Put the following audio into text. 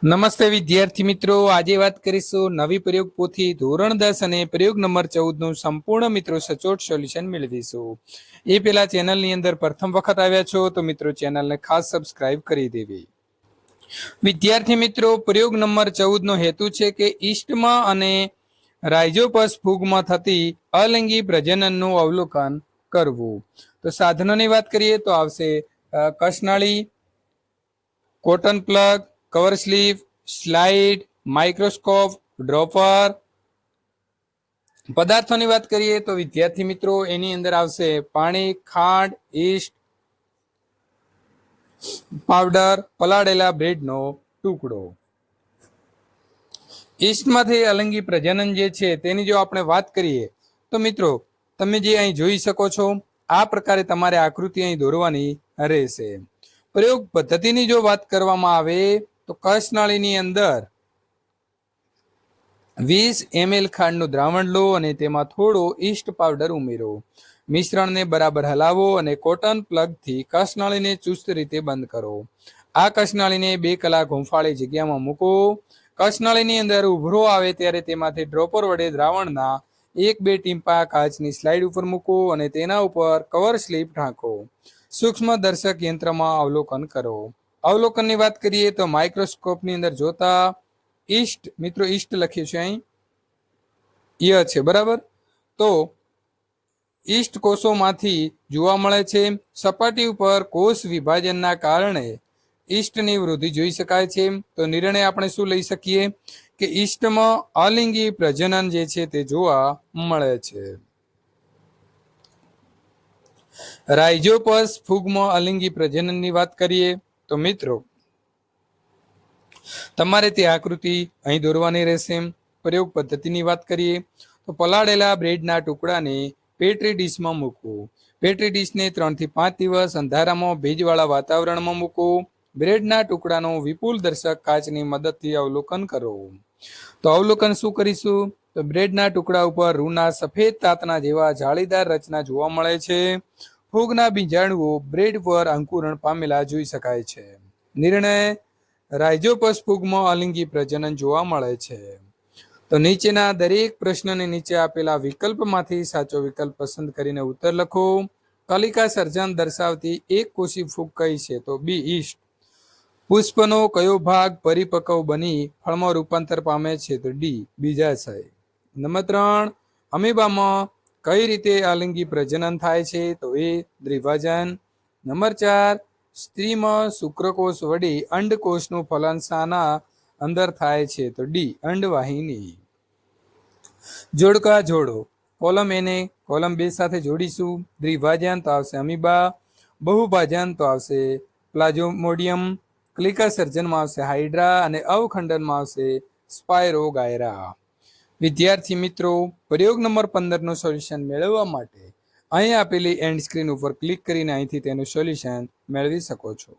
નમસ્તે વિદ્યાર્થી મિત્રો, આજે વાત કરીશું નવી પ્રયોગ પોથી ધોરણ 10 અને પ્રયોગ નંબર 14 નું સંપૂર્ણ મિત્રો સચોટ સોલ્યુશન મેળવીશું। એ પહેલા ચેનલની અંદર પ્રથમ વખત આવ્યા છો તો મિત્રો ચેનલને ખાસ સબસ્ક્રાઇબ કરી દેવી। વિદ્યાર્થી મિત્રો, પ્રયોગ નંબર 14 નો હેતુ છે કે ઈસ્ટમાં અને રાઇઝોપસ ફૂગમાં થતી અલિંગી પ્રજનનનું અવલોકન કરવું। તો સાધનોની વાત કરીએ તો આવશે કસનળી, cotton plug, cover slip, slide, microscope, dropper. પદાર્થોની વાત કરીએ તો વિદ્યાર્થી મિત્રો એની અંદર આવશે પાણી, ખાંડ, ઈસ્ટ પાવડર, પલાળેલા બ્રેડનો ટુકડો। ઈસ્ટમાંથી અલિંગી પ્રજનન જે છે તેની જો આપણે વાત કરીએ તો મિત્રો તમે જે અહીં જોઈ શકો છો આ પ્રકારે તમારે આકૃતિ અહીં દોરવાની રહેશે। પ્રયોગ પદ્ધતિની જો વાત કરવામાં આવે તો કસનળીની અંદર 20 ml ખાંડનું દ્રાવણ લો અને તેમાં થોડો ઈસ્ટ પાવડર ઉમેરો। મિશ્રણને બરાબર હલાવો અને કોટન પ્લગથી કસનળીને ચુસ્ત રીતે બંધ કરો। આ કસનળીને 2 કલાક હૂંફાળી જગ્યામાં મૂકો। કસનળીની અંદર ઉભરો આવે ત્યારે તેમાંથી ડ્રોપર વડે દ્રાવણના 1-2 ટીમ્પા કાચની સ્લાઇડ ઉપર મૂકો અને તેના ઉપર કવર સ્લીપ ઢાંકો। સૂક્ષ્મ દર્શક યંત્રમાં અવલોકન કરો। અવલોકનની વાત કરીએ તો માઇક્રોસ્કોપની અંદર જોતા ઈસ્ટ, મિત્રો ઈસ્ટ લખ્યું છે અહીં ય છે બરાબર, તો ઈસ્ટ કોષોમાંથી જોવા મળે છે। સપાટી ઉપર કોષ વિભાજનના કારણે ઈસ્ટની વૃદ્ધિ જોઈ શકાય છે। તો નિર્ણય આપણે શું લઈ શકીએ કે ઈસ્ટમાં અલિંગી પ્રજનન જે છે તે જોવા મળે છે। રાઇઝોપસ ફૂગમાં અલિંગી પ્રજનનની વાત કરીએ તો મિત્રો તમારે તે આકૃતિ અહીં દોરવાની રહેશે। પ્રયોગ પદ્ધતિની વાત કરીએ તો પલાળેલા બ્રેડના ટુકડાને પેટ્રી ડીશમાં મૂકો। પેટ્રી ડીશને 3 થી 5 દિવસ અંધારામાં ભેજવાળા વાતાવરણમાં મૂકો। બ્રેડના ટુકડાનો વિપુલ દર્શક કાચની મદદથી અવલોકન કરો। તો અવલોકન શું કરીશું તો બ્રેડના ટુકડા ઉપર રૂના સફેદ તાતણા જેવા જાળીદાર રચના જોવા મળે છે। ફૂગના બીજાણુઓ બ્રેડ પર અંકુરણ પામેલા જોઈ શકાય છે। નિર્ણય રાઇઝોપસ ફૂગમાં અલિંગી પ્રજનન જોવા મળે છે। તો નીચેના દરેક પ્રશ્નને નીચે આપેલા વિકલ્પમાંથી સાચો વિકલ્પ પસંદ કરીને ઉત્તર લખો। કલિકા સર્જન દર્શાવતી એક કોષી ફૂગ કઈ છે તો બી ઈસ્ટ। પુષ્પનો કયો ભાગ પરિપક્વ બની ફળમાં રૂપાંતર પામે છે તો ડી બીજાશય। નંબર 3, અમીબામાં કઈ રીતે અલિંગી પ્રજનન થાય છે તો એ દ્વિભાજન। નંબર 4, સ્ત્રીમાં શુક્રકોષ વડે અંડકોષનું ફલન શાના અંદર થાય છે તો ડી અંડવાહિની। જોડકા જોડો, કોલમ એ ને કોલમ 2 સાથે જોડીશું। દ્વિભાજન તો આવશે અમીબા, બહુભાજન તો આવશે પ્લાઝ્મોડિયમ, કલિકા સર્જનમાં આવશે હાઇડ્રા અને અવખંડનમાં આવશે સ્પાયરોગાયરા। વિદ્યાર્થી મિત્રો, પ્રયોગ નંબર 15 નું સોલ્યુશન મેળવવા માટે અહીં આપેલી એન્ડ સ્ક્રીન ઉપર ક્લિક કરીને અહીંથી તેનું સોલ્યુશન મેળવી શકો છો।